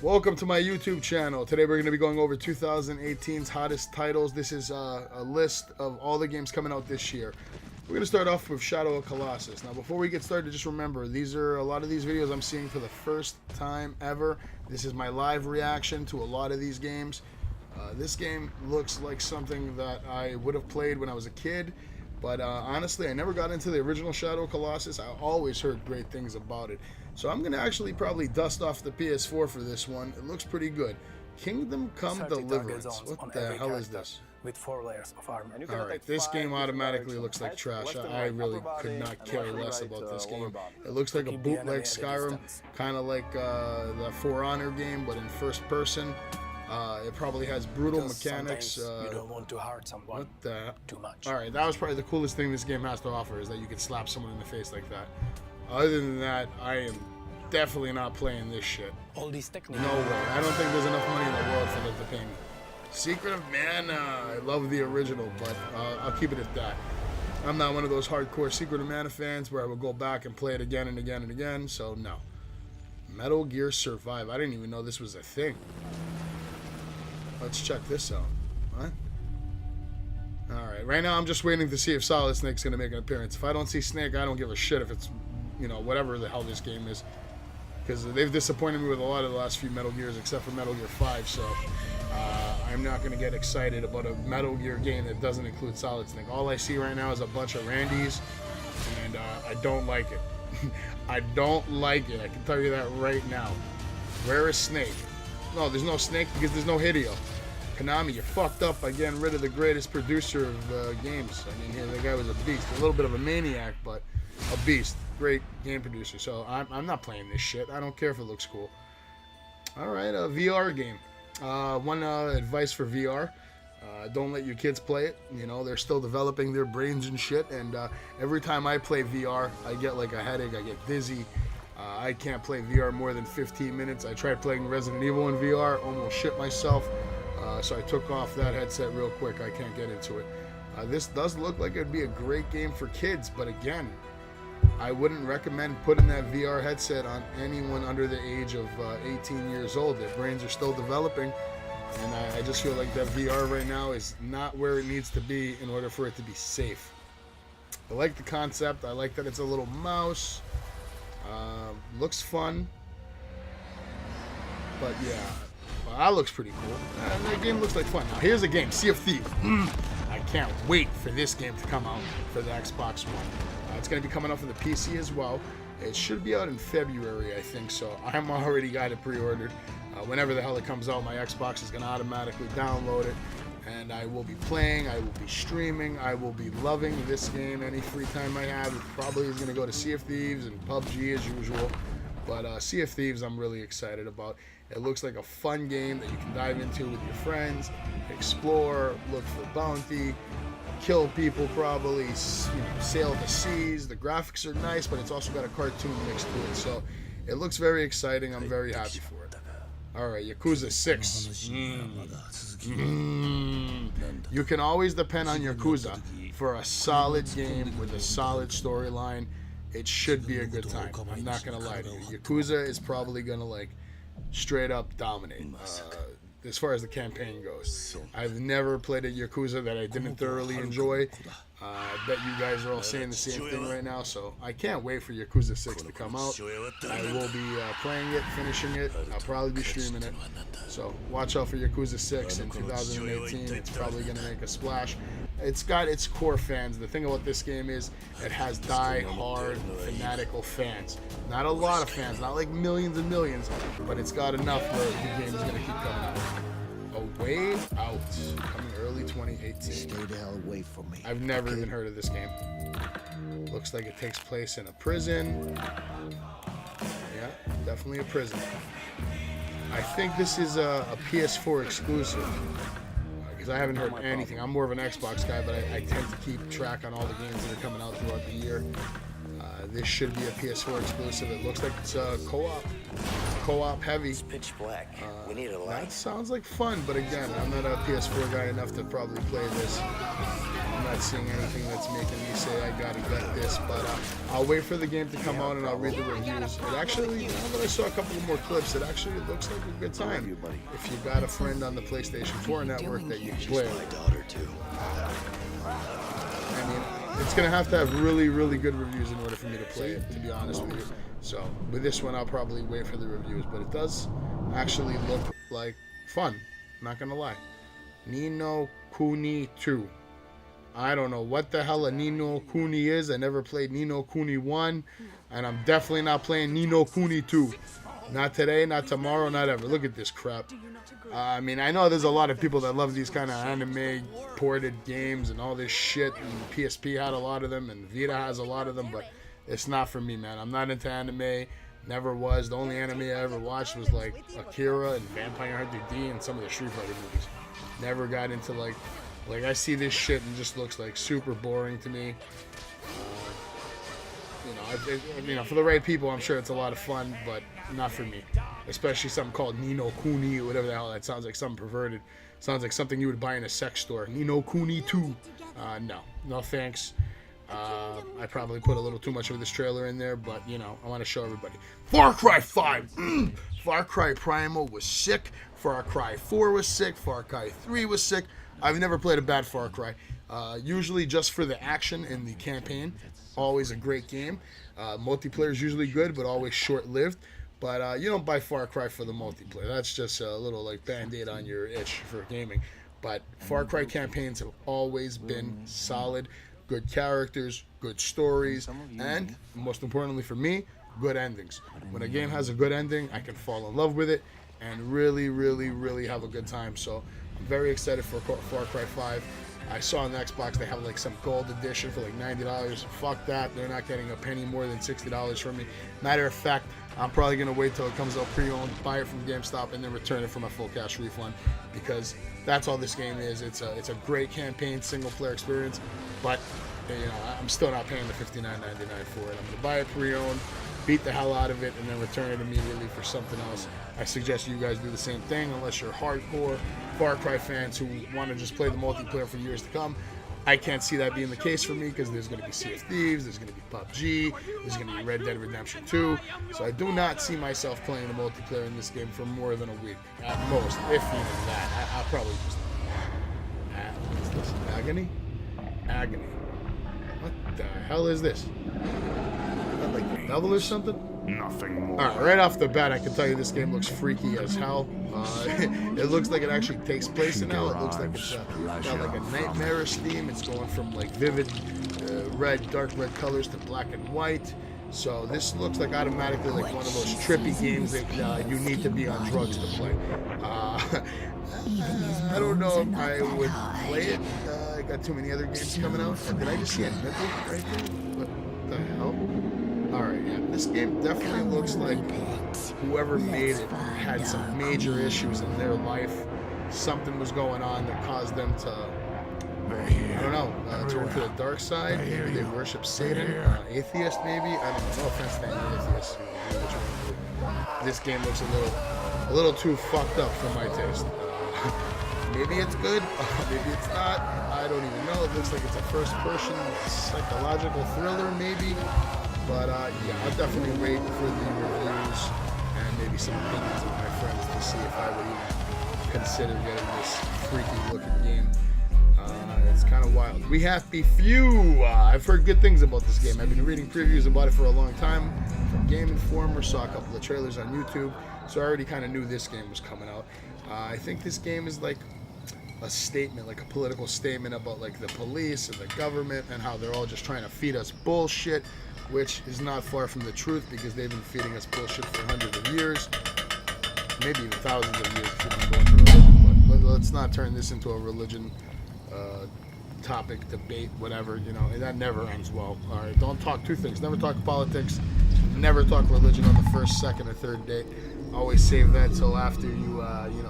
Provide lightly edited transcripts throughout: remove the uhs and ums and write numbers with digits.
Welcome to my YouTube channel. Today we're going to be going over 2018's hottest titles. This is a list of all the games coming out this year. We're going to start off with Shadow of Colossus. Now before we get started, just remember, these are a lot of these videos I'm seeing for the first time ever. This is my live reaction to a lot of these games. This game looks like something that I would have played when I was a kid, but honestly I never got into the original Shadow of Colossus. I always heard great things about it. So I'm going to actually probably dust off the PS4 for this one. It looks pretty good. Kingdom Come Deliverance. What the hell is this? With 4 layers of armor. Alright, this game automatically looks like trash. I really could not care less about this game. It looks like a bootleg Skyrim, kind of like the For Honor game, but in first person. It probably has brutal mechanics. You don't want to hurt someone what the? too much. Alright, that was probably the coolest thing this game has to offer, is that you can slap someone in the face like that. Other than that, I am definitely not playing this shit. All these techniques. No way. I don't think there's enough money in the world for them to pay me. Secret of Mana. I love the original, but I'll keep it at that. I'm not one of those hardcore Secret of Mana fans where I will go back and play it again and again and again, so no. Metal Gear Survive. I didn't even know this was a thing. Let's check this out. What? Alright, right now I'm just waiting to see if Solid Snake's going to make an appearance. If I don't see Snake, I don't give a shit if it's, you know, whatever the hell this game is. Because they've disappointed me with a lot of the last few Metal Gears, except for Metal Gear 5, so I'm not going to get excited about a Metal Gear game that doesn't include Solid Snake. All I see right now is a bunch of Randys, and I don't like it. I don't like it, I can tell you that right now. Where is Snake? No, there's no Snake because there's no Hideo. Konami, you fucked up by getting rid of the greatest producer of games. I mean, the guy was a beast. A little bit of a maniac, but a beast. Great game producer. So I'm not playing this shit. I don't care if it looks cool. Alright, a VR game. One advice for VR. Don't let your kids play it. You know, they're still developing their brains and shit. And every time I play VR, I get like a headache. I get dizzy. I can't play VR more than 15 minutes. I tried playing Resident Evil in VR. Almost shit myself. So I took off that headset real quick. I can't get into it. This does look like it would be a great game for kids, but again, I wouldn't recommend putting that VR headset on anyone under the age of 18 years old. Their brains are still developing, and I just feel like that VR right now is not where it needs to be in order for it to be safe. I like the concept. I like that it's a little mouse. Looks fun, but yeah. Well, that looks pretty cool. The game looks like fun. Now here's a game, Sea of Thieves. I can't wait for this game to come out for the Xbox One. It's going to be coming out for the PC as well. It should be out in February, I think, so I'm already got it pre-ordered. Whenever the hell it comes out, my Xbox is going to automatically download it, and I will be playing, I will be streaming, I will be loving this game. Any free time I have, it probably is going to go to Sea of Thieves and PUBG as usual. But Sea of Thieves I'm really excited about. It looks like a fun game that you can dive into with your friends, explore, look for bounty, kill people probably, you know, sail the seas. The graphics are nice, but it's also got a cartoon mixed to it. So it looks very exciting. I'm very happy for it. Alright, Yakuza 6. You can always depend on Yakuza for a solid game with a solid storyline. It should be a good time. I'm not gonna lie to you. Yakuza is probably gonna like straight up dominate as far as the campaign goes. I've never played a Yakuza that I didn't thoroughly enjoy. I bet you guys are all saying the same thing right now, so I can't wait for Yakuza 6 to come out. I will be playing it, finishing it. I'll probably be streaming it. So watch out for Yakuza 6 in 2018. It's probably going to make a splash. It's got its core fans. The thing about this game is it has die-hard, fanatical fans. Not a lot of fans, not like millions and millions, but it's got enough where the game is going to keep coming out. A Way Out, coming early 2018. Stay the hell away from me. I've never even heard of this game. Looks like it takes place in a prison. Yeah, definitely a prison. I think this is a PS4 exclusive, because I haven't heard anything. I'm more of an Xbox guy, but I tend to keep track on all the games that are coming out throughout the year. This should be a PS4 exclusive. It looks like it's co-op heavy. It's pitch black. We need a light. That sounds like fun, but again, I'm not a PS4 guy enough to probably play this. I'm not seeing anything that's making me say I gotta get this, but I'll wait for the game to come out and I'll read the reviews. It actually, now that I saw a couple more clips, it actually looks like a good time. If you got a friend on the PlayStation 4 network that you can play with. I mean, it's gonna have to have really, really good reviews in order for me to play it, to be honest with you. So with this one, I'll probably wait for the reviews, but it does actually look like fun. Not gonna lie. Ni no Kuni 2. I don't know what the hell a Ni no Kuni is. I never played Ni no Kuni 1, and I'm definitely not playing Ni no Kuni 2. Not today, not tomorrow, not ever. Look at this crap. I mean, I know there's a lot of people that love these kind of anime ported games and all this shit, and PSP had a lot of them, and Vita has a lot of them, but it's not for me, man. I'm not into anime. Never was. The only anime I ever watched was like Akira and Vampire Hunter D and some of the Street Fighter movies. Never got into like I see this shit and it just looks like super boring to me. You know, for the right people, I'm sure it's a lot of fun, but not for me. Especially something called Ni no Kuni or whatever the hell that sounds like. Something perverted. Sounds like something you would buy in a sex store. Ni no Kuni 2. No thanks. I probably put a little too much of this trailer in there, but you know, I want to show everybody. Far Cry 5. Far Cry Primal was sick. Far Cry 4 was sick. Far Cry 3 was sick. I've never played a bad Far Cry. Usually just for the action and the campaign. Always a great game. Multiplayer is usually good, but always short-lived. But you don't buy Far Cry for the multiplayer. That's just a little like Band-Aid on your itch for gaming. But Far Cry campaigns have always been solid. Good characters, good stories, and most importantly for me, good endings. When a game has a good ending, I can fall in love with it and really, really, really have a good time. So I'm very excited for Far Cry 5. I saw on the Xbox they have like some gold edition for like $90. Fuck that. They're not getting a penny more than $60 from me. Matter of fact, I'm probably going to wait till it comes out pre-owned, buy it from GameStop, and then return it for my full cash refund, because that's all this game is. It's a great campaign, single-player experience, but you know, I'm still not paying the $59.99 for it. I'm going to buy it pre-owned, beat the hell out of it, and then return it immediately for something else. I suggest you guys do the same thing, unless you're hardcore Far Cry fans who want to just play the multiplayer for years to come. I can't see that being the case for me, because there's going to be Sea of Thieves, there's going to be PUBG, there's going to be Red Dead Redemption 2. So I do not see myself playing the multiplayer in this game for more than a week at most, if even that. I'll probably just. What's this? Agony? Agony. What the hell is this? Is that like the devil or something? Nothing more. Alright, right off the bat, I can tell you this game looks freaky as hell. It looks like it actually takes place in hell. It looks like it's got like a nightmarish theme. It's going from like vivid dark red colors to black and white. So this looks like automatically like one of those trippy games that you need to be on drugs to play. I don't know if I would play it. I got too many other games coming out. Did I just see a nipple right there? What the hell? Alright, yeah, this game definitely looks like whoever made it had some major issues in their life. Something was going on that caused them to, I don't know, turn to the dark side. Maybe they worship Satan, atheist maybe. I don't know, no offense to any atheists. This game looks a little too fucked up for my taste. Maybe it's good, maybe it's not. I don't even know. It looks like it's a first-person psychological thriller, maybe. But yeah, I'll definitely wait for the reviews and maybe some opinions of my friends to see if I would even consider getting this freaky-looking game. It's kind of wild. We have be few. I've heard good things about this game. I've been reading previews about it for a long time from Game Informer. Saw a couple of trailers on YouTube, so I already kind of knew this game was coming out. I think this game is like a statement, like a political statement about like the police and the government and how they're all just trying to feed us bullshit, which is not far from the truth, because they've been feeding us bullshit for hundreds of years, maybe even thousands of years if you don't go into religion. But let's not turn this into a religion topic, debate, whatever. You know, that never ends well. All right, don't talk two things. Never talk politics. Never talk religion on the first, second, or third date. Always save that till after you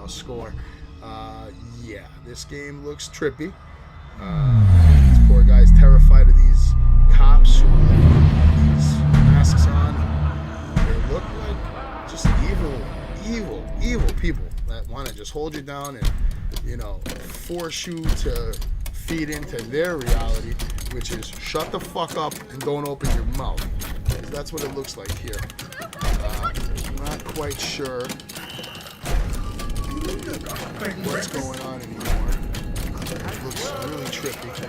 score. Yeah, this game looks trippy. These poor guys terrified of these cops who have these masks on. They look like just evil people that want to just hold you down and, you know, force you to feed into their reality, which is shut the fuck up and don't open your mouth. Because that's what it looks like here. I'm not quite sure what's going on anymore. It looks really trippy, to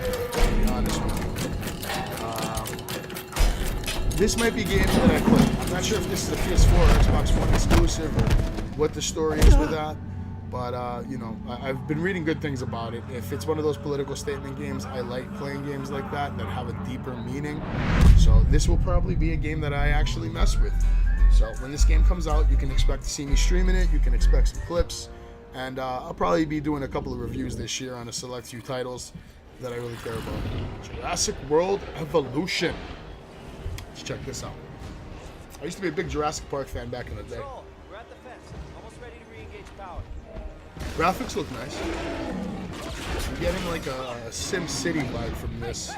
be honest with you. This might be games that I play. I'm not sure if this is a PS4 or Xbox One exclusive or what the story is with that. But, you know, I've been reading good things about it. If it's one of those political statement games, I like playing games like that have a deeper meaning. So this will probably be a game that I actually mess with. So when this game comes out, you can expect to see me streaming it. You can expect some clips. And I'll probably be doing a couple of reviews this year on a select few titles that I really care about. Jurassic World Evolution. Let's check this out. I used to be a big Jurassic Park fan back in the day. We're at the fence. Almost ready to re-engage power. Graphics look nice. I'm getting like a Sim City vibe from this.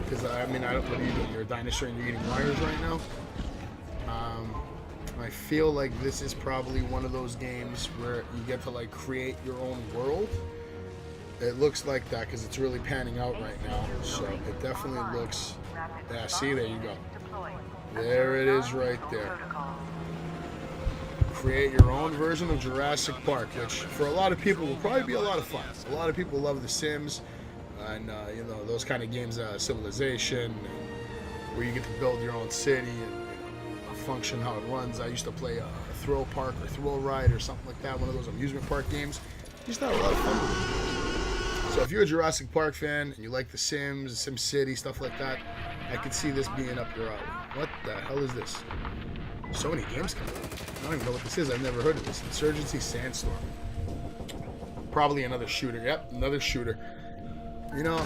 Because I mean, what are you doing? You're a dinosaur and you're eating wires right now. I feel like this is probably one of those games where you get to like create your own world. It looks like that because it's really panning out right now. So it definitely looks. Yeah, see, there you go. There it is right there. Create your own version of Jurassic Park, which for a lot of people will probably be a lot of fun. A lot of people love The Sims and you know, those kind of games, Civilization, where you get to build your own city and function how it runs. I used to play a Thrill Park or Thrill Ride or something like that, one of those amusement park games. Used to have a lot of fun with it. So if you're a Jurassic Park fan and you like The Sims, Sim City, stuff like that, I could see this being up your alley. What the hell is this? So many games coming out. I don't even know what this is. I've never heard of this. Insurgency Sandstorm. Probably another shooter. Yep, another shooter. You know,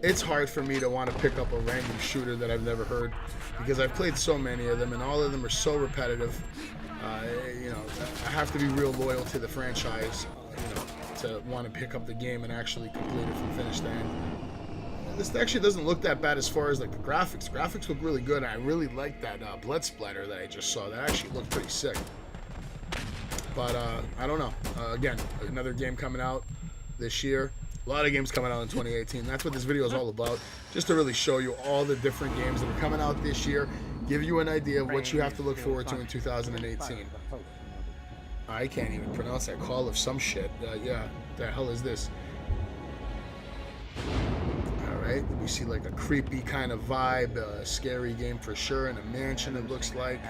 it's hard for me to want to pick up a random shooter that I've never heard because I've played so many of them and all of them are so repetitive. You know, I have to be real loyal to the franchise, you know, to want to pick up the game and actually complete it from finish to end. This actually doesn't look that bad as far as like the graphics. Graphics look really good, and I really like that blood splatter that I just saw. That actually looked pretty sick. But I don't know. Again, another game coming out this year. A lot of games coming out in 2018. That's what this video is all about. Just to really show you all the different games that are coming out this year. Give you an idea of what you have to look forward to in 2018. I can't even pronounce that. Call of some shit. Yeah, what the hell is this? Alright, we see like a creepy kind of vibe, a scary game for sure, in a mansion it looks like.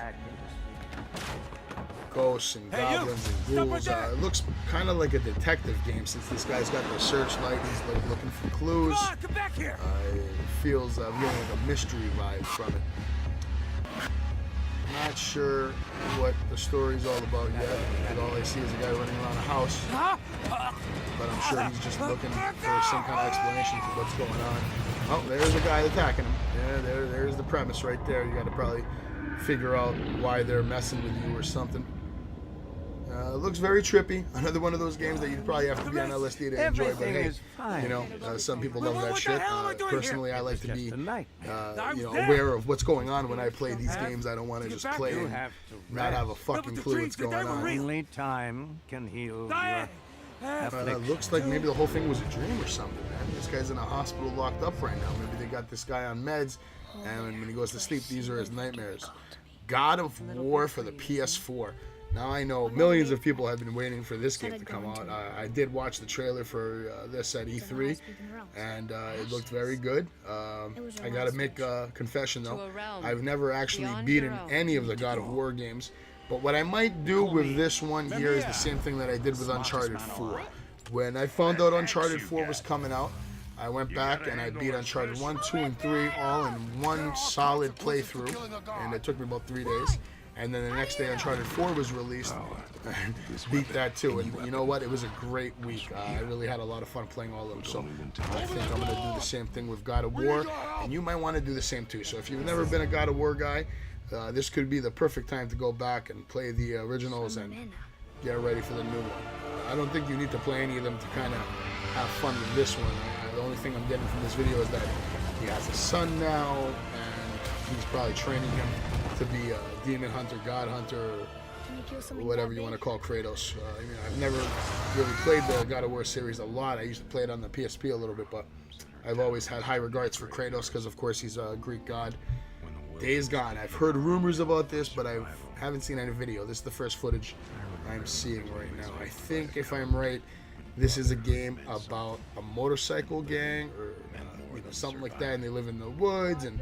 Ghosts and goblins and ghouls. It looks kind of like a detective game since this guy's got the searchlight, he's like looking for clues. It feels getting like a mystery vibe from it. Not sure what the story's all about yet, and all I see is a guy running around a house. But I'm sure he's just looking for some kind of explanation for what's going on. Oh, there's a guy attacking him. Yeah, there's the premise right there. You got to probably figure out why they're messing with you or something. It looks very trippy. Another one of those games that you'd probably have to be on LSD to enjoy. But hey, you know, some people love that shit. Personally, I like to be, you know, aware of what's going on when I play these games. I don't want to just play and not have a fucking clue what's going on. Only time can heal your looks like maybe the whole thing was a dream or something, man. This guy's in a hospital locked up right now. Maybe they got this guy on meds, and when he goes to sleep, these are his nightmares. God of War for the PS4. Now I know millions of people have been waiting for this game to come out. I did watch the trailer for this at E3, and it looked very good. I gotta make a confession though. I've never actually beaten any of the God of War games. But what I might do with this one here is the same thing that I did with Uncharted 4. When I found out Uncharted 4 was coming out, I went back and I beat Uncharted 1, 2, and 3 all in one solid playthrough, and it took me about 3 days. And then the next day Uncharted 4 was released, and beat that too. And you know what? It was a great week. I really had a lot of fun playing all of them. So I think I'm going to do the same thing with God of War, and you might want to do the same too. So if you've never been a God of War guy, this could be the perfect time to go back and play the originals and get ready for the new one. I don't think you need to play any of them to kind of have fun with this one. The only thing I'm getting from this video is that he has a son now, and he's probably training him to be a demon hunter, god hunter, whatever you want to call Kratos. I mean, I've never really played the God of War series a lot. I used to play it on the PSP a little bit, but I've always had high regards for Kratos because, of course, he's a Greek god. Days Gone. I've heard rumors about this, but I haven't seen any video. This is the first footage I'm seeing right now. I think, if I'm right, this is a game about a motorcycle gang or something like that, and they live in the woods. And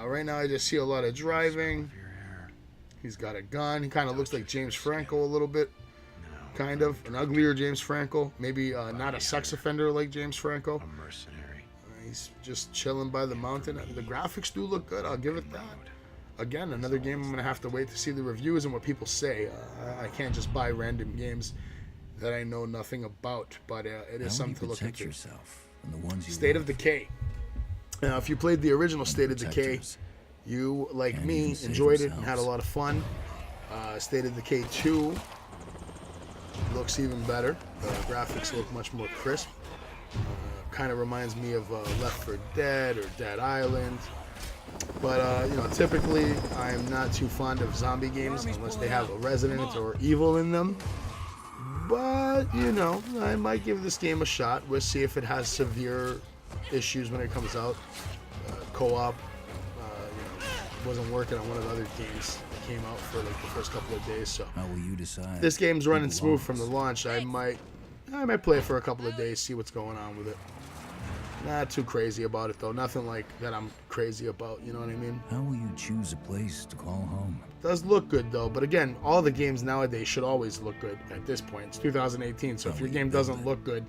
right now, I just see a lot of driving. He's got a gun. He kind of looks like James Franco a little bit, kind of an uglier James Franco. Maybe not a sex offender like James Franco. He's just chilling by the mountain. The graphics do look good. I'll give it that. Again, another game I'm going to have to wait to see the reviews and what people say. I can't just buy random games that I know nothing about, but it is something to look into. State of Decay. Now, if you played the original State of Decay, you, like me, enjoyed it and had a lot of fun. State of Decay 2 looks even better. The graphics look much more crisp. Kind of reminds me of Left 4 Dead or Dead Island. But, typically I'm not too fond of zombie games unless they have a resident or evil in them. But, I might give this game a shot. We'll see if it has severe issues when it comes out. Co-op, wasn't working on one of the other games that came out for like the first couple of days. So how will you decide? This game's running smooth from the launch. I might play it for a couple of days, see what's going on with it. Not too crazy about it though. Nothing like that I'm crazy about, you know what I mean? How will you choose a place to call home? Does look good though, but again, all the games nowadays should always look good at this point. It's 2018, so if your game doesn't look good,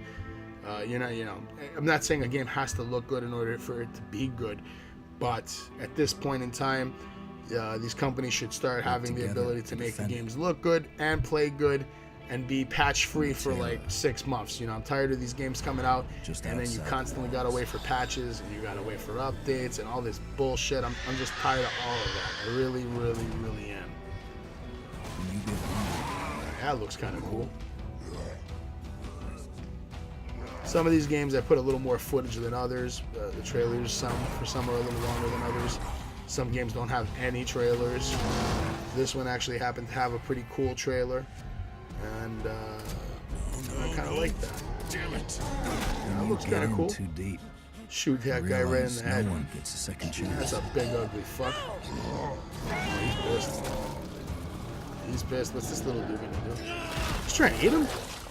I'm not saying a game has to look good in order for it to be good, but at this point in time, these companies should start having the ability to make the games look good and play good and be patch free for like 6 months. I'm tired of these games coming out and then you constantly gotta wait for patches and you gotta wait for updates and all this bullshit. I'm just tired of all of that. I really, really, really am. That looks kind of cool. Some of these games I put a little more footage than others. The trailers, for some are a little longer than others. Some games don't have any trailers. This one actually happened to have a pretty cool trailer. And I kind of like that. Damn it. That looks kind of cool. Too deep. Shoot that guy right in the head. No one gets a second chance. That's a big ugly fuck. Oh, he's pissed. He's pissed. What's this little dude gonna do? He's trying to eat him?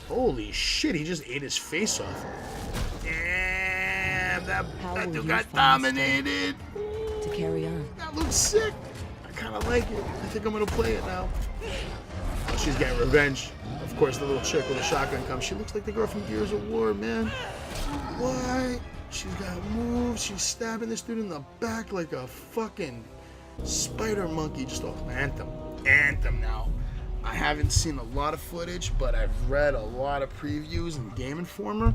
Holy shit, he just ate his face off. Damn, that dude got dominated. To carry on. That looks sick. I kind of like it. I think I'm gonna play it now. Oh, she's getting revenge. Of course, the little chick with the shotgun comes. She looks like the girl from Gears of War, man. What? She's got moves. She's stabbing this dude in the back like a fucking spider monkey. Just Anthem now. I haven't seen a lot of footage, but I've read a lot of previews in Game Informer.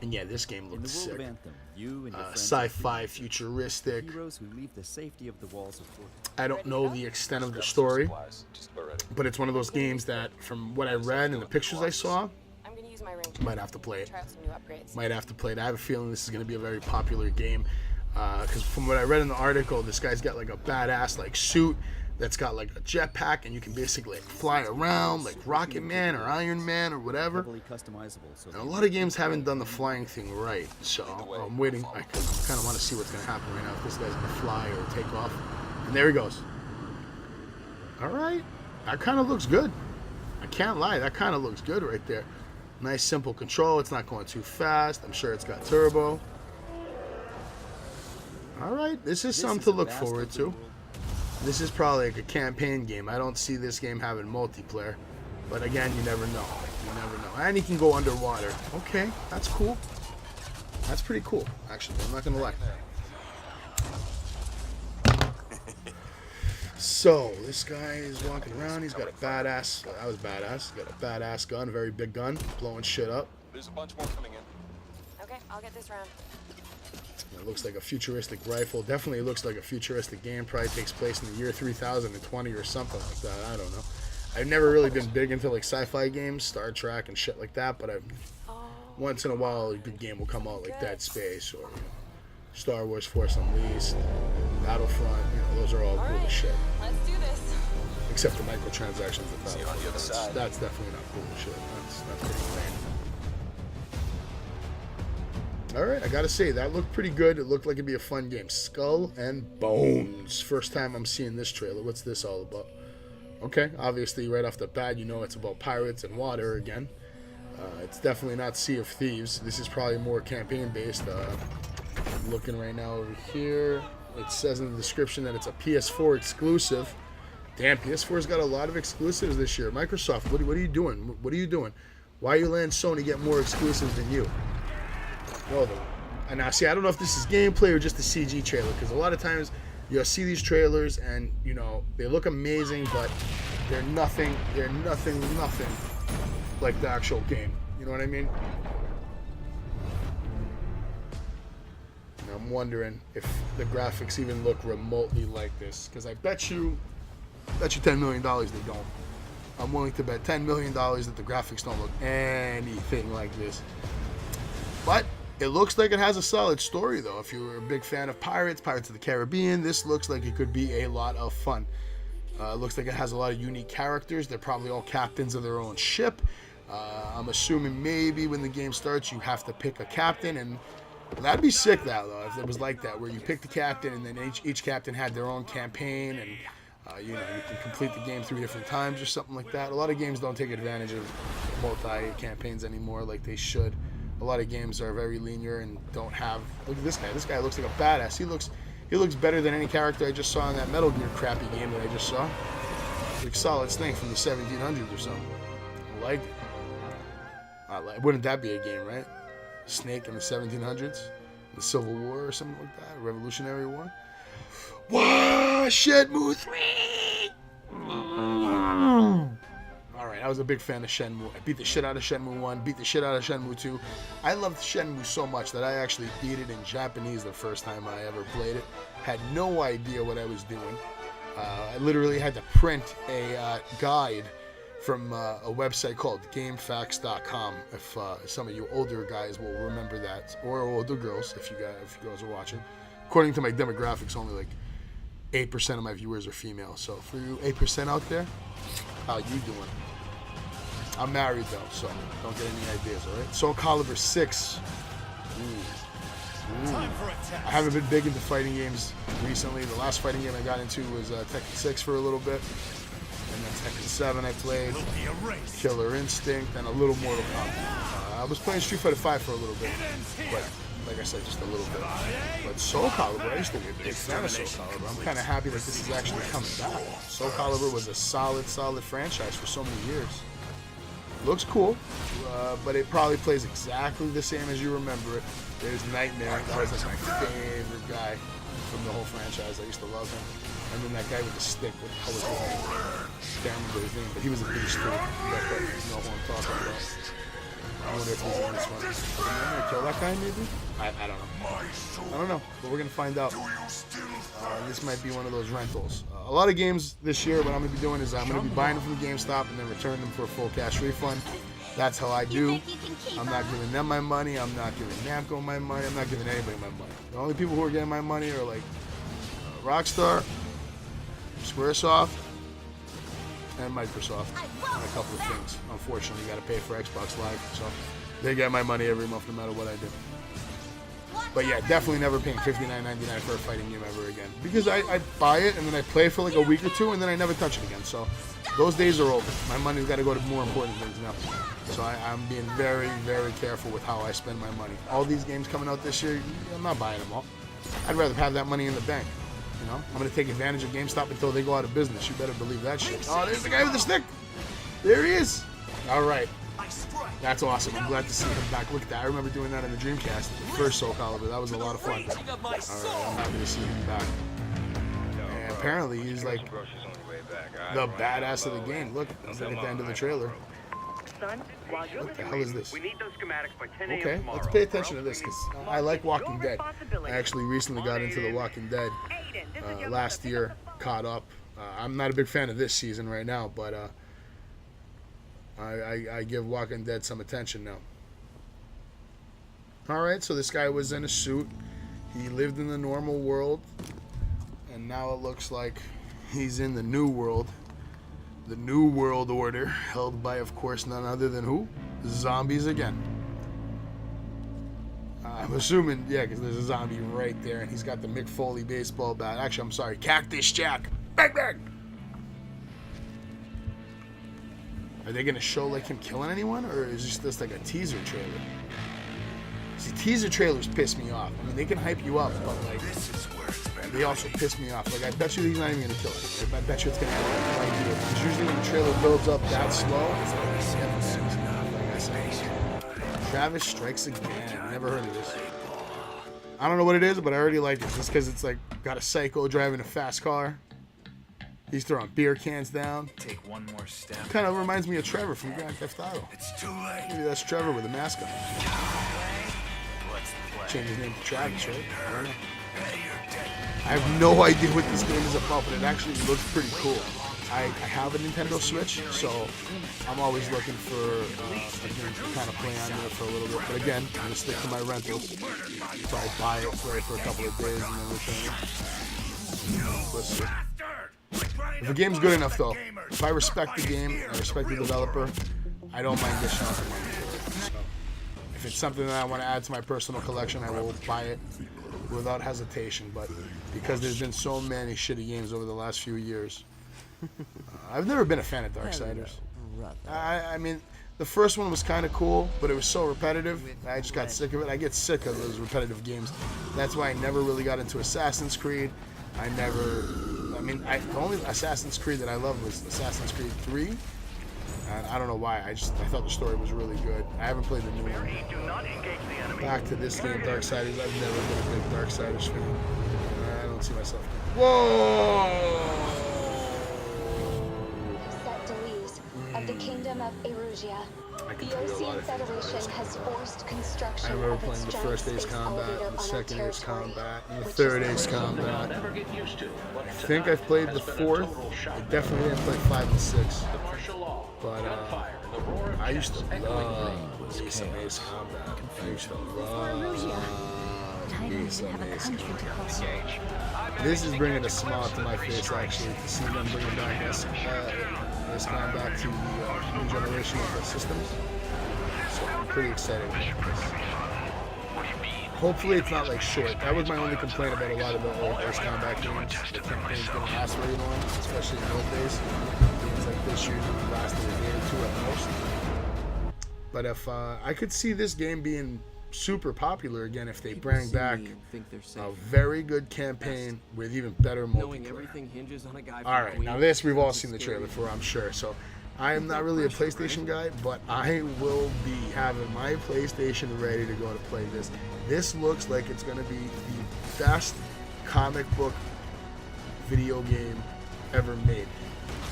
And yeah, this game looks sick. Anthem, you and your Sci-fi, futuristic. Heroes who leave the safety of the walls of I don't know the extent of the story, but it's one of those games that, from what I read and the pictures I saw, might have to play it. Might have to play it. I have a feeling this is going to be a very popular game, because from what I read in the article, this guy's got like a badass like suit that's got like a jetpack, and you can basically like fly around like Rocket Man or Iron Man or whatever. And a lot of games haven't done the flying thing right, so I'm waiting. I kind of want to see what's going to happen right now, if this guy's going to fly or take off. And there he goes. All right, that kind of looks good. I can't lie, that kind of looks good right there. Nice simple control. It's not going too fast. I'm sure it's got turbo. All right, this is something to look forward to. This is probably like a campaign game. I don't see this game having multiplayer. But again, you never know. You never know. And you can go underwater. Okay, that's cool. That's pretty cool, actually. I'm not going to lie. So, this guy is walking around. He's got a badass... That was badass. He's got a badass gun. A very big gun. Blowing shit up. There's a bunch more coming in. Okay, I'll get this round. It looks like a futuristic rifle. Definitely looks like a futuristic game. Probably takes place in the year 3020 or something like that. I don't know. I've never really been big into like sci-fi games, Star Trek and shit like that, but once in a while a good game will come out like Dead Space or Star Wars Force Unleashed, Battlefront. Those are all cool as shit. Let's do this. except the microtransactions. See you on the other side. That's definitely not cool shit. That's pretty lame. All right, I gotta say that looked pretty good. It looked like it'd be a fun game. Skull and Bones. First time I'm seeing this trailer. What's this all about? Okay, obviously right off the bat, you know it's about pirates and water again. It's definitely not Sea of Thieves. This is probably more campaign-based. I'm looking right now over here. It says in the description that it's a PS4 exclusive. Damn, PS4's got a lot of exclusives this year. Microsoft, what are you doing? What are you doing? Why are you letting Sony get more exclusives than you? Well, and now, see, I don't know if this is gameplay or just a CG trailer, because a lot of times you'll see these trailers and, you know, they look amazing, but they're nothing like the actual game. You know what I mean? And I'm wondering if the graphics even look remotely like this, because I bet you $10 million they don't. I'm willing to bet $10 million that the graphics don't look anything like this. But it looks like it has a solid story, though. If you're a big fan of Pirates of the Caribbean, this looks like it could be a lot of fun. It looks like it has a lot of unique characters. They're probably all captains of their own ship. I'm assuming maybe when the game starts, you have to pick a captain, and that'd be sick, though, if it was like that, where you pick the captain, and then each captain had their own campaign, and you know, you can complete the game 3 different times or something like that. A lot of games don't take advantage of multi-campaigns anymore like they should. A lot of games are very linear and don't have. Look at this guy. This guy looks like a badass. He looks better than any character I just saw in that Metal Gear crappy game that I just saw. Like Solid Snake from the 1700s or something. I like it. Wouldn't that be a game, right? Snake in the 1700s, the Civil War or something like that, Revolutionary War. Wow, Shenmue 3! Alright, I was a big fan of Shenmue. I beat the shit out of Shenmue 1, beat the shit out of Shenmue 2. I loved Shenmue so much that I actually beat it in Japanese the first time I ever played it. Had no idea what I was doing. I literally had to print a guide from a website called GameFAQs.com. If some of you older guys will remember that, or older girls, if you guys are watching. According to my demographics, only like 8% of my viewers are female. So for you 8% out there, how you doing? I'm married though, so don't get any ideas, all right? Soul Calibur 6. Ooh. I haven't been big into fighting games recently. The last fighting game I got into was Tekken 6 for a little bit. And then Tekken 7 I played, Killer Instinct, and a little Mortal Kombat. I was playing Street Fighter 5 for a little bit, but like I said, just a little bit. But Soul Calibur, I used to be a big fan of Soul Calibur. I'm kind of happy that this is actually coming back. Soul Calibur was a solid franchise for so many years. Looks cool, but it probably plays exactly the same as you remember it. There's Nightmare. That was like my favorite guy from the whole franchise. I used to love him. And then that guy with the stick, what was his name? Can't remember his name, but he was a beast too. You know who I'm talking about. I wonder if he's in this one. Am I gonna kill that guy maybe? I don't know. I don't know, but we're gonna find out. This might be one of those rentals. A lot of games this year, what I'm gonna be doing is I'm gonna be buying them from GameStop and then returning them for a full cash refund. That's how I do. I'm not giving them my money. I'm not giving Namco my money. I'm not giving anybody my money. The only people who are getting my money are like Rockstar, Squaresoft, and Microsoft, and a couple of things. Unfortunately, you got to pay for Xbox Live, so they get my money every month no matter what I do. But yeah, definitely never paying $59.99 for a fighting game ever again. Because I buy it and then I play for like a week or two and then I never touch it again. So those days are over. My money's got to go to more important things now. So I'm being very, very careful with how I spend my money. All these games coming out this year, I'm not buying them all. I'd rather have that money in the bank. You know, I'm going to take advantage of GameStop until they go out of business. You better believe that shit. Oh, there's the guy with the stick. There he is. All right. That's awesome. I'm glad to see him back. Look at that. I remember doing that in the Dreamcast. The first Soul Calibur. That was a lot of fun. All right. I'm happy to see him back. And apparently he's like the badass of the game. Look, he's like at the end of the trailer. What the hell is this? Okay, let's pay attention to this because I like Walking Dead. I actually recently got into The Walking Dead last year, caught up. I'm not a big fan of this season right now, but I give Walking Dead some attention now. Alright, so this guy was in a suit. He lived in the normal world, and now it looks like he's in the new world. The New World Order, held by, of course, none other than who? Zombies again. I'm assuming, yeah, because there's a zombie right there, and he's got the Mick Foley baseball bat. Actually, I'm sorry, Cactus Jack. Bang, bang! Are they going to show, like, him killing anyone, or is this just, like, a teaser trailer? See, teaser trailers piss me off. I mean, they can hype you up, but, like, they also piss me off. Like, I bet you he's not even going to kill it. I bet you it's going to happen right here. Because usually when the trailer builds up that slow, it's like, Travis Strikes Again. I never heard of this. I don't know what it is, but I already like it. Just because it's, like, got a psycho driving a fast car. He's throwing beer cans down. Take one more step. Kind of reminds me of Trevor from Grand Theft Auto. It's too late. Maybe that's Trevor with a mask on. What's the play? Change his name to Travis, right? I don't know. I have no idea what this game is about, but it actually looks pretty cool. I have a Nintendo Switch, so I'm always looking for a game to kind of play on there for a little bit. But again, I'm going to stick to my rentals. So I buy it, play it for a couple of days, and then return it. Let's see. If the game's good enough, though, if I respect the game, I respect the developer, I don't mind dishing out the money for it. So if it's something that I want to add to my personal collection, I will buy it without hesitation. But because there's been so many shitty games over the last few years, I've never been a fan of Darksiders. I mean, the first one was kind of cool, but it was so repetitive. I just got sick of it. I get sick of those repetitive games. That's why I never really got into Assassin's Creed. The only Assassin's Creed that I loved was Assassin's Creed 3. And I don't know why. I thought the story was really good. I haven't played the new one. Back to this game, Darksiders. I've never been a big Darksiders fan. I don't see myself. Whoa! Set Delis of the Kingdom of Erusia. The Ocean Federation has forced construction. I remember of playing its the giant first Ace space Combat, elevator the on second our Ace territory, Combat, and the which third is Ace now Combat. I think I've played the fourth. I definitely didn't play 5 and 6. But I used to love Ace and Ace Combat. I used to love Ace and Ace Combat. This is bringing a smile to my face, actually, to see them bringing back Ace Combat to the new generation of the systems. So I'm pretty excited about this. Hopefully it's not like short. That was my only complaint about a lot of the old Ace Combat games. The campaigns didn't last very long, especially in the old days. Games like this usually lasted a day or two at most. But if I could see this game being super popular again if they bring back a very good campaign with even better multiplayer. Alright, now this we've all seen the trailer for, I'm sure. So I am not really a PlayStation guy, but I will be having my PlayStation ready to go to play this. This looks like it's going to be the best comic book video game ever made.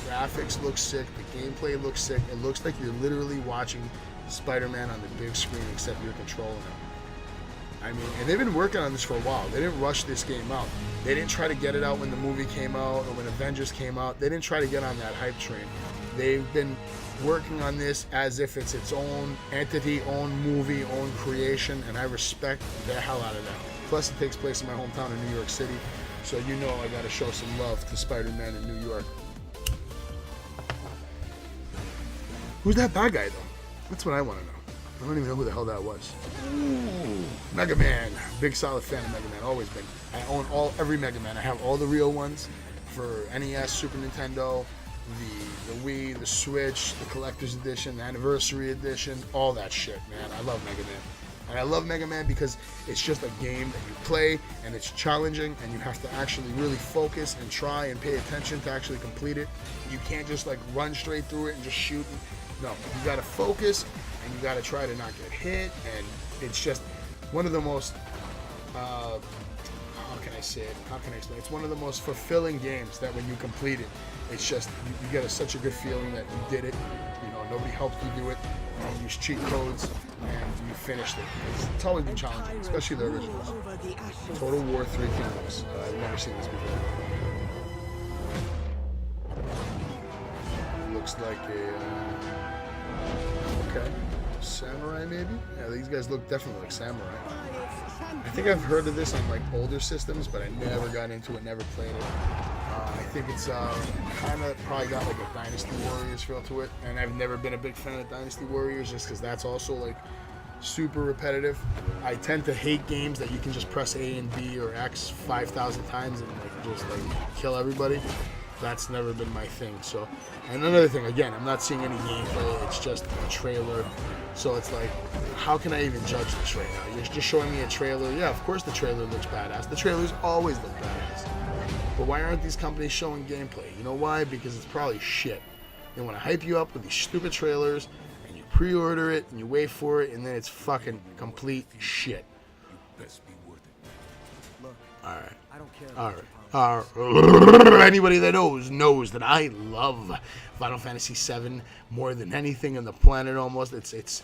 The graphics look sick, the gameplay looks sick. It looks like you're literally watching Spider-Man on the big screen, except you're controlling him. I mean, and they've been working on this for a while. They didn't rush this game out. They didn't try to get it out when the movie came out or when Avengers came out. They didn't try to get on that hype train. They've been working on this as if it's its own entity, own movie, own creation, and I respect the hell out of that. Plus, it takes place in my hometown of New York City, so you know I gotta show some love to Spider-Man in New York. Who's that bad guy, though? That's what I want to know. I don't even know who the hell that was. Ooh, Mega Man. Big solid fan of Mega Man, always been. I own every Mega Man. I have all the real ones for NES, Super Nintendo, the Wii, the Switch, the Collector's Edition, the Anniversary Edition, all that shit, man. I love Mega Man. And I love Mega Man because it's just a game that you play, and it's challenging, and you have to actually really focus and try and pay attention to actually complete it. You can't just like run straight through it and just shoot. No, you gotta focus, and you gotta try to not get hit, and it's just one of the most, how can I say it? How can I explain? It's one of the most fulfilling games that when you complete it, it's just, you get such a good feeling that you did it. You know, nobody helped you do it. You use cheat codes, and you finished it. It's always been challenging, especially the originals. Total War 3 Kingdoms. I've never seen this before. Looks like a, okay, samurai maybe? Yeah, these guys look definitely like samurai. I think I've heard of this on like older systems, but I never got into it, never played it. I think it's kind of probably got like a Dynasty Warriors feel to it, and I've never been a big fan of Dynasty Warriors just because that's also like super repetitive. I tend to hate games that you can just press A and B or X 5,000 times and like just like kill everybody. That's never been my thing. So, and another thing, again, I'm not seeing any gameplay. It's just a trailer. So it's like, how can I even judge this right now? You're just showing me a trailer. Yeah, of course the trailer looks badass. The trailers always look badass. But why aren't these companies showing gameplay? You know why? Because it's probably shit. They want to hype you up with these stupid trailers, and you pre-order it, and you wait for it, and then it's fucking complete shit. Alright. Alright. Anybody that knows that I love Final Fantasy VII more than anything on the planet. Almost, it's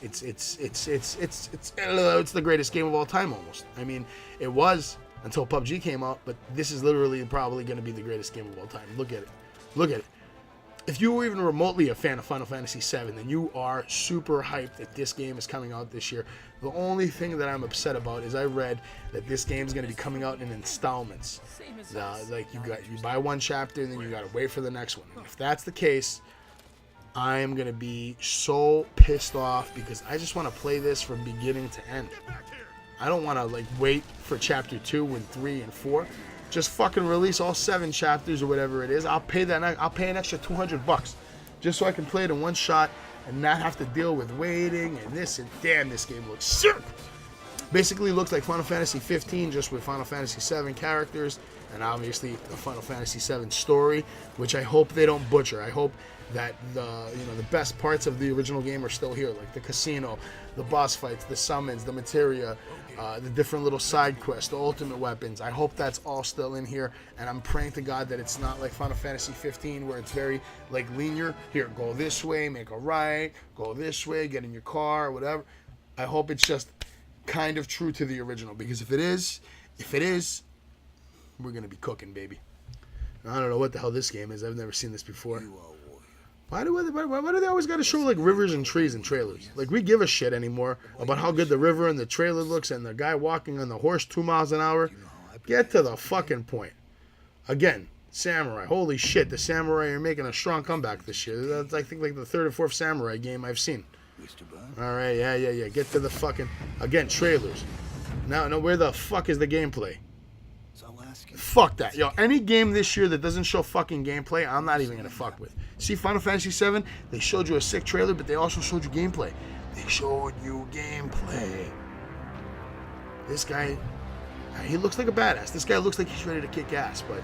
the greatest game of all time. Almost. I mean, it was until PUBG came out, but this is literally probably going to be the greatest game of all time. Look at it. Look at it. If you were even remotely a fan of Final Fantasy VII, then you are super hyped that this game is coming out this year. The only thing that I'm upset about is I read that this game is going to be coming out in installments. Like you buy one chapter and then you got to wait for the next one. And if that's the case, I am going to be so pissed off because I just want to play this from beginning to end. I don't want to like wait for chapter 2 and 3 and 4. Just fucking release all 7 chapters or whatever it is. I'll pay an extra $200 just so I can play it in one shot and not have to deal with waiting and this and damn, this game looks sick. Basically looks like Final Fantasy 15 just with Final Fantasy 7 characters and obviously the Final Fantasy 7 story, which I hope they don't butcher. I hope that the best parts of the original game are still here, like the casino, the boss fights, the summons, the materia, the different little side quests, the ultimate weapons. I hope that's all still in here, and I'm praying to God that it's not like Final Fantasy 15 where it's very like linear. Here, go this way, make a right, go this way, get in your car, whatever. I hope it's just kind of true to the original, because if it is, we're gonna be cooking, baby. I don't know what the hell this game is. I've never seen this before. Why do they always got to show like rivers and trees in trailers? Like, we give a shit anymore about how good the river and the trailer looks and the guy walking on the horse 2 miles an hour. Get to the fucking point. Again, Samurai. Holy shit, the Samurai are making a strong comeback this year. That's, I think, like the 3rd or 4th Samurai game I've seen. Alright, yeah. Get to the fucking... Again, trailers. Now, where the fuck is the gameplay? Fuck that. Yo, any game this year that doesn't show fucking gameplay, I'm not even gonna fuck with. See, Final Fantasy VII, they showed you a sick trailer, but they also showed you gameplay. They showed you gameplay. This guy, he looks like a badass. This guy looks like he's ready to kick ass, but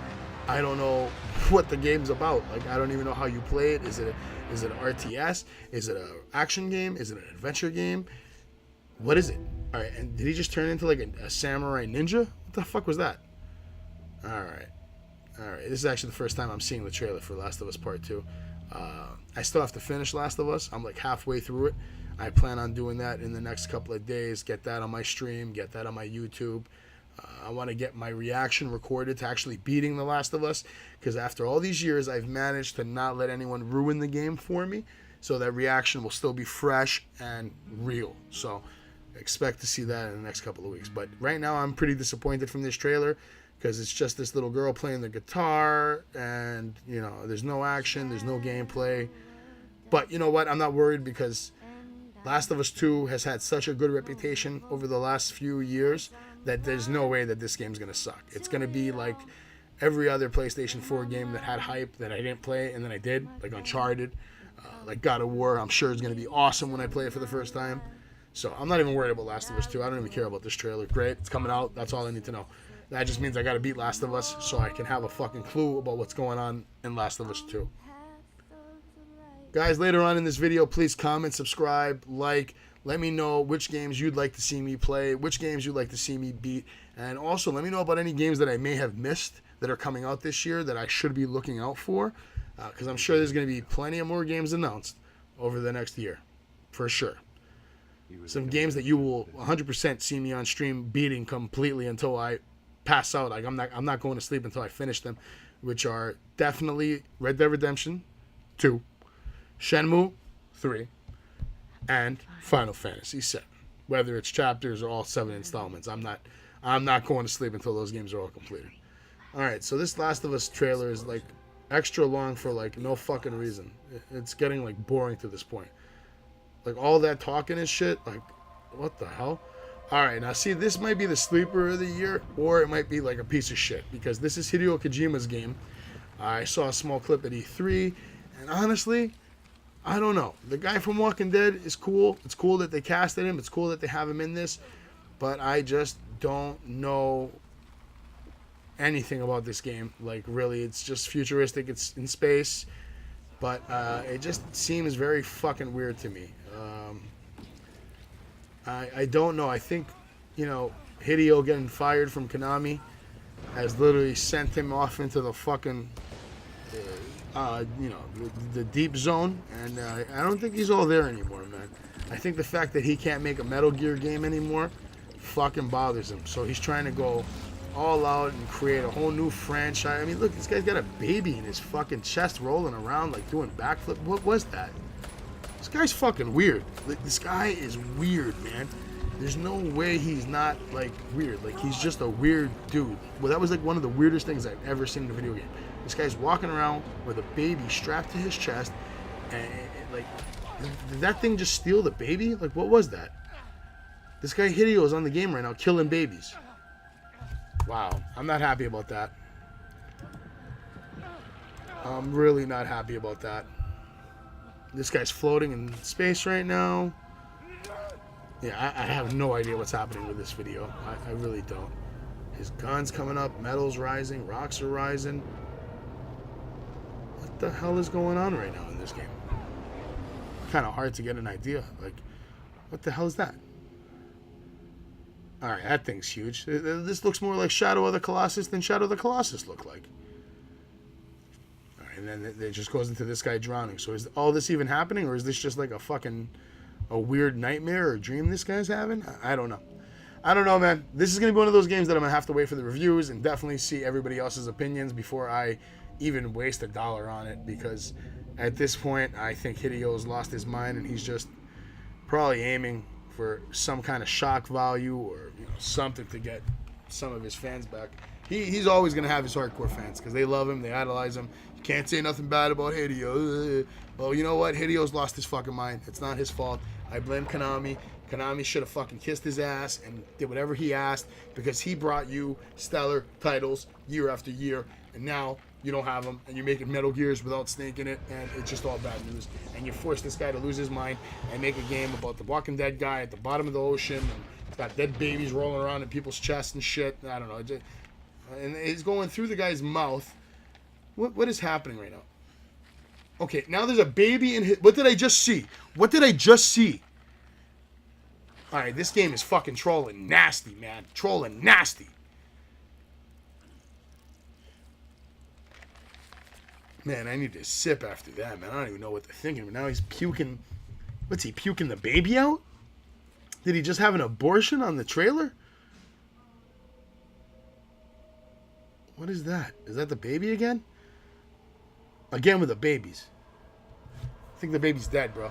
I don't know what the game's about. Like, I don't even know how you play it. Is it an RTS? Is it an action game? Is it an adventure game? What is it? All right, and did he just turn into like a samurai ninja? What the fuck was that? All right. This is actually the first time I'm seeing the trailer for Last of Us Part 2. I still have to finish Last of Us. I'm like halfway through it. I plan on doing that in the next couple of days. Get that on my stream. Get that on my YouTube. I want to get my reaction recorded to actually beating The Last of Us, because after all these years, I've managed to not let anyone ruin the game for me, so that reaction will still be fresh and real. So expect to see that in the next couple of weeks. But right now, I'm pretty disappointed from this trailer, because it's just this little girl playing the guitar, and, you know, there's no action, there's no gameplay. But you know what? I'm not worried, because Last of Us 2 has had such a good reputation over the last few years that there's no way that this game's going to suck. It's going to be like every other PlayStation 4 game that had hype that I didn't play, and then I did, like Uncharted, like God of War. I'm sure it's going to be awesome when I play it for the first time. So I'm not even worried about Last of Us 2. I don't even care about this trailer. Great, it's coming out. That's all I need to know. That just means I gotta beat Last of Us so I can have a fucking clue about what's going on in Last of Us 2. Guys, later on in this video, please comment, subscribe, like. Let me know which games you'd like to see me play, which games you'd like to see me beat, and also let me know about any games that I may have missed that are coming out this year that I should be looking out for, because I'm sure there's going to be plenty of more games announced over the next year, for sure. Some games that you will 100% see me on stream beating completely until I pass out. Like, I'm not going to sleep until I finish them, which are definitely Red Dead Redemption 2, Shenmue 3, and Final Fantasy 7. Whether it's chapters or all 7 installments, I'm not going to sleep until those games are all completed. Alright, so this Last of Us trailer is like extra long for like no fucking reason. It's getting like boring to this point. Like all that talking and shit, like what the hell? Alright, now see, this might be the sleeper of the year, or it might be like a piece of shit, because this is Hideo Kojima's game. I saw a small clip at E3, and honestly, I don't know. The guy from Walking Dead is cool. It's cool that they casted him. It's cool that they have him in this, but I just don't know anything about this game. Like, really, it's just futuristic. It's in space, but it just seems very fucking weird to me. I don't know. I think, you know, Hideo getting fired from Konami has literally sent him off into the fucking, you know, the deep zone. And I don't think he's all there anymore, man. I think the fact that he can't make a Metal Gear game anymore fucking bothers him. So he's trying to go all out and create a whole new franchise. I mean, look, this guy's got a baby in his fucking chest rolling around, like doing backflip. What was that? This guy's fucking weird. Like, this guy is weird, man. There's no way he's not, like, weird. Like, he's just a weird dude. Well, that was, like, one of the weirdest things I've ever seen in a video game. This guy's walking around with a baby strapped to his chest, and like, did that thing just steal the baby? Like, what was that? This guy Hideo is on the game right now, killing babies. Wow, I'm not happy about that. I'm really not happy about that. This guy's floating in space right now. Yeah, I have no idea what's happening with this video. I really don't. His gun's coming up, metal's rising, rocks are rising. What the hell is going on right now in this game? Kind of hard to get an idea. Like, what the hell is that? Alright, that thing's huge. This looks more like Shadow of the Colossus than Shadow of the Colossus looked like. Alright, and then it just goes into this guy drowning. So is all this even happening, or is this just like a weird nightmare or dream this guy's having? I don't know. I don't know, man. This is going to be one of those games that I'm going to have to wait for the reviews and definitely see everybody else's opinions before I even waste $1 on it, because at this point, I think Hideo's lost his mind and he's just probably aiming for some kind of shock value or, you know, something to get some of his fans back. He's always going to have his hardcore fans because they love him, they idolize him. You can't say nothing bad about Hideo. Well, you know what? Hideo's lost his fucking mind. It's not his fault. I blame Konami. Konami should have fucking kissed his ass and did whatever he asked, because he brought you stellar titles year after year, and now you don't have them, and you're making Metal Gears without Snake in it, and it's just all bad news. And you force this guy to lose his mind and make a game about the Walking Dead guy at the bottom of the ocean, and it's got dead babies rolling around in people's chests and shit. I don't know. And it's going through the guy's mouth. What is happening right now? Okay, now there's a baby in his... What did I just see? What did I just see? Alright, this game is fucking trolling nasty, man. Trolling nasty. Man, I need to sip after that, man. I don't even know what they're thinking. But now he's puking... What's he, puking the baby out? Did he just have an abortion on the trailer? What is that? Is that the baby again? Again with the babies. I think the baby's dead, bro.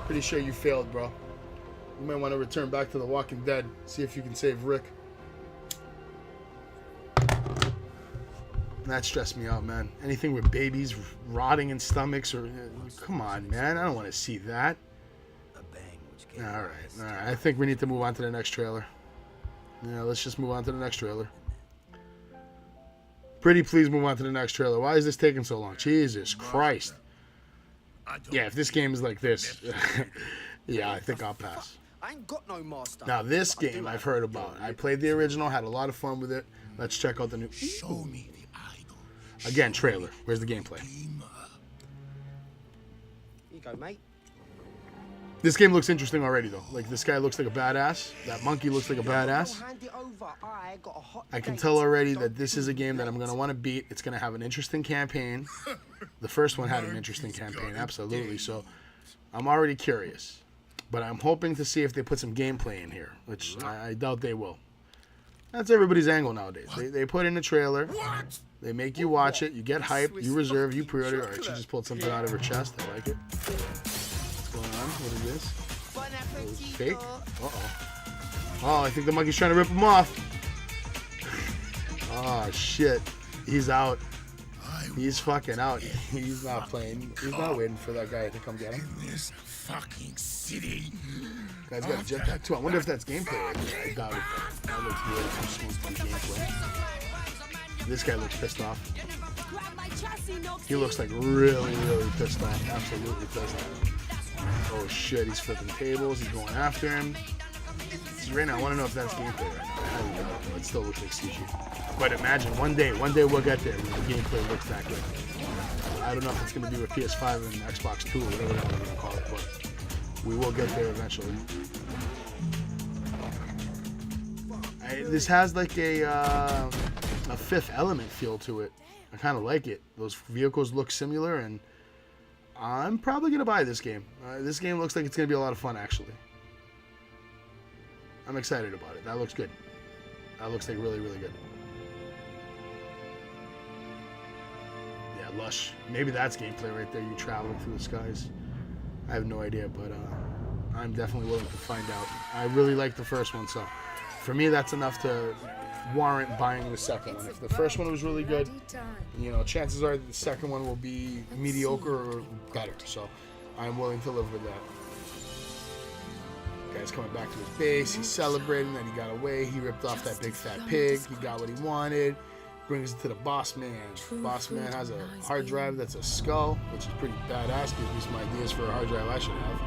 Pretty sure you failed, bro. You might want to return back to The Walking Dead. See if you can save Rick. That stressed me out, man. Anything with babies rotting in stomachs or... come on, man. I don't want to see that. Alright. I think we need to move on to the next trailer. Yeah, let's just move on to the next trailer. Pretty please move on to the next trailer. Why is this taking so long? Jesus Christ. Yeah, if this game is like this... yeah, I think I'll pass. I ain't got no master. Now, this game I've heard about. I played the original, had a lot of fun with it. Let's check out the new... Show me the idol. Again, trailer. Where's the gameplay? Here you go, mate. This game looks interesting already, though. Like, this guy looks like a badass. That monkey looks like a badass. I can tell already that this is a game that I'm going to want to beat. It's going to have an interesting campaign. The first one had an interesting campaign, absolutely. So, I'm already curious. But I'm hoping to see if they put some gameplay in here, which I doubt they will. That's everybody's angle nowadays. They put in a trailer. They make you watch it. You get hyped. You reserve. You pre-order. All right, she just pulled something out of her chest. I like it. What's going on? What is this? Is it fake? Uh-oh. Oh, I think the monkey's trying to rip him off. Oh, shit. He's out. He's fucking out. He's not playing. He's not waiting for that guy to come get him. This fucking city. Guy's got a jetpack too. I wonder if that's gameplay right there. I doubt it. That looks really smooth gameplay. This guy looks pissed off. He looks like really, really pissed off. Absolutely pissed off. Oh shit, he's flipping tables. He's going after him. See, right now, I want to know if that's gameplay right now. I don't know. It still looks like CG. But imagine one day we'll get there when the gameplay looks that good. I don't know if it's going to be with PS5 and Xbox 2 or whatever the hell they're going to call it, but we will get there eventually. This has like a Fifth Element feel to it. I kind of like it. Those vehicles look similar, and I'm probably going to buy this game. This game looks like it's going to be a lot of fun, actually. I'm excited about it. That looks good. That looks like really, really good. Yeah, Lush. Maybe that's gameplay right there. You traveling through the skies. I have no idea, but I'm definitely willing to find out. I really like the first one, so for me, that's enough to warrant buying the second one. If the first one was really good, you know, chances are that the second one will be mediocre or better. So I'm willing to live with that. Guy's coming back to his base. He's celebrating that he got away. He ripped off that big fat pig. He got what he wanted. Brings it to the boss man. Boss man has a hard drive that's a skull, which is pretty badass. Gives me some ideas for a hard drive I should have.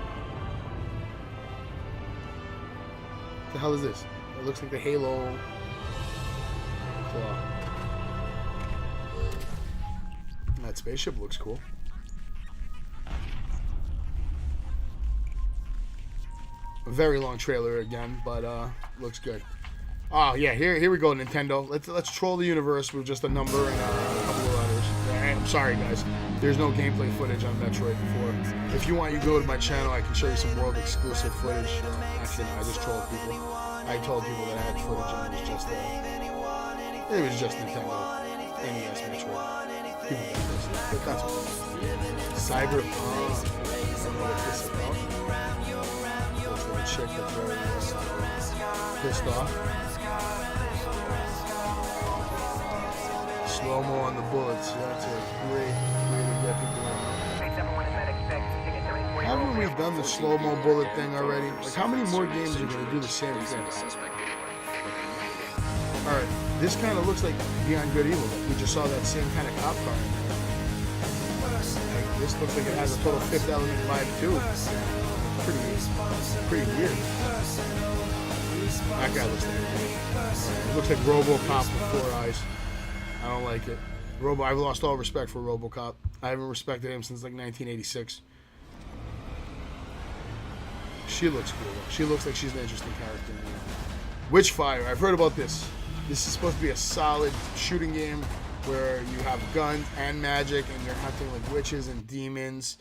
What the hell is this? It looks like the Halo claw. That spaceship looks cool. A very long trailer again, but looks good. Oh yeah, here we go, Nintendo. Let's troll the universe with just a number and a couple of letters. I'm sorry guys, there's no gameplay footage on Metroid before. If you want, you go to my channel. I can show you some world exclusive footage. Actually, I just trolled people. I told people that I had footage, and it was just Nintendo NES Metroid. People got this, but that's okay. Cyberpunk. I don't know what this is about. Chick that's very pissed off. Slow-mo on the bullets. That's a great way to get people in. Haven't we done the slow-mo bullet thing already? Like, how many more games are going to do the same thing? Alright, this kind of looks like Beyond Good Evil. We just saw that same kind of cop car in there. Like, this looks like it has a total Fifth Element vibe, too. Pretty weird. That guy looks like it looks like RoboCop with 4 eyes. I don't like it. I've lost all respect for RoboCop. I haven't respected him since like 1986. She looks cool though. She looks like she's an interesting character. Witchfire. I've heard about this. This is supposed to be a solid shooting game where you have guns and magic and you're hunting like witches and demons.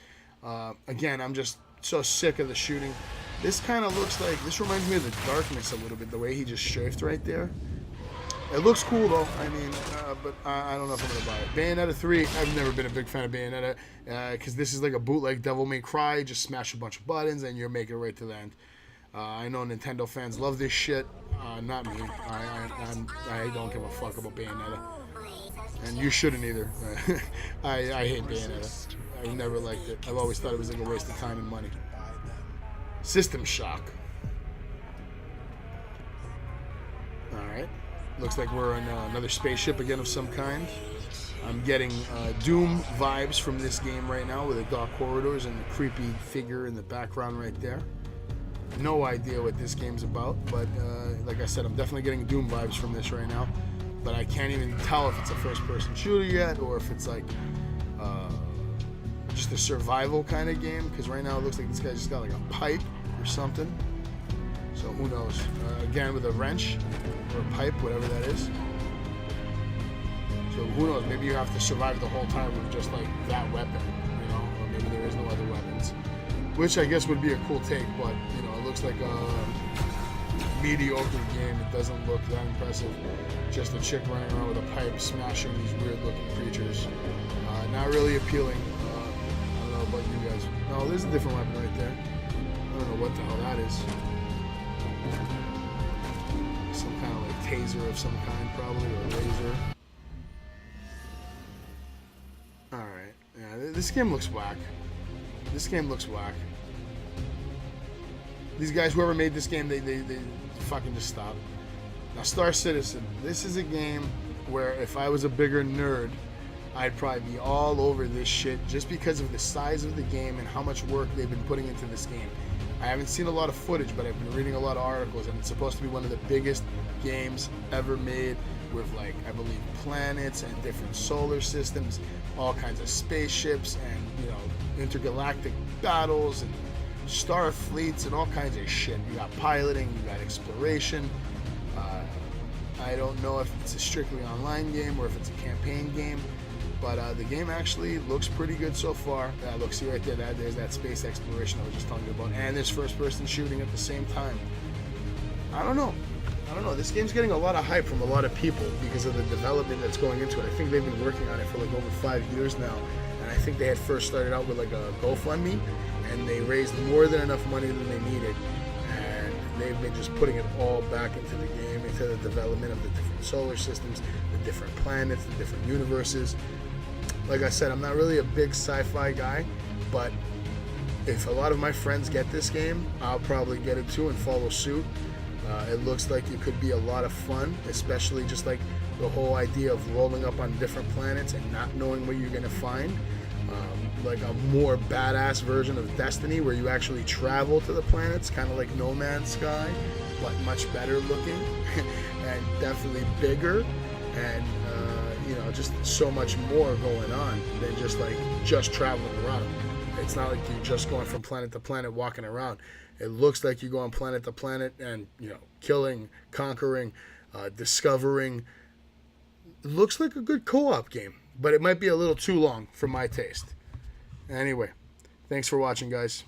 Again, I'm just so sick of the shooting. This kind of looks like, this reminds me of the Darkness a little bit, the way he just strafed right there. It looks cool though, I mean, but I don't know if I'm gonna buy it. Bayonetta 3, I've never been a big fan of Bayonetta, because this is like a bootleg Devil May Cry, just smash a bunch of buttons and you're making it right to the end. I know Nintendo fans love this shit, not me. I don't give a fuck about Bayonetta. And you shouldn't either. I hate Bayonetta. I never liked it. I've always thought it was like a waste of time and money. System Shock. Alright. Looks like we're on another spaceship again of some kind. I'm getting Doom vibes from this game right now with the dark corridors and the creepy figure in the background right there. No idea what this game's about, but like I said, I'm definitely getting Doom vibes from this right now. But I can't even tell if it's a first-person shooter yet or if it's like just a survival kind of game, because right now it looks like this guy just got like a pipe or something. So who knows? Again, with a wrench or a pipe, whatever that is. So who knows? Maybe you have to survive the whole time with just like that weapon, you know, or maybe there is no other weapons, which I guess would be a cool take. But you know, it looks like a mediocre game. It doesn't look that impressive. Just a chick running around with a pipe, smashing these weird-looking creatures. Not really appealing. I don't know about you guys. No, there's a different weapon right there. I don't know what the hell that is. Some kind of like taser of some kind, probably, or laser. This game looks whack. This game looks whack. These guys, whoever made this game, they fucking just stop. Now, Star Citizen. This is a game where if I was a bigger nerd, I'd probably be all over this shit just because of the size of the game and how much work they've been putting into this game. I haven't seen a lot of footage, but I've been reading a lot of articles, and it's supposed to be one of the biggest games ever made with, like, I believe, planets and different solar systems, all kinds of spaceships and, you know, intergalactic battles and star fleets and all kinds of shit. You got piloting, you got exploration. I don't know if it's a strictly online game or if it's a campaign game, but the game actually looks pretty good so far. Look, see right there, there's that space exploration I was just telling you about, and there's first-person shooting at the same time. I don't know. This game's getting a lot of hype from a lot of people because of the development that's going into it. I think they've been working on it for like over 5 years now, and I think they had first started out with like a GoFundMe, and they raised more than enough money than they needed, and they've been just putting it all back into the game, into the development of the different solar systems, the different planets, the different universes. Like I said, I'm not really a big sci-fi guy, but if a lot of my friends get this game, I'll probably get it too and follow suit. It looks like it could be a lot of fun, especially just like the whole idea of rolling up on different planets and not knowing what you're going to find. Like a more badass version of Destiny where you actually travel to the planets, kind of like No Man's Sky, but much better looking and definitely bigger, and you know, just so much more going on than just traveling around. It's not like you're just going from planet to planet walking around. It looks like you're going planet to planet and, you know, killing, conquering, discovering. It looks like a good co-op game, but it might be a little too long for my taste. Anyway, thanks for watching, guys.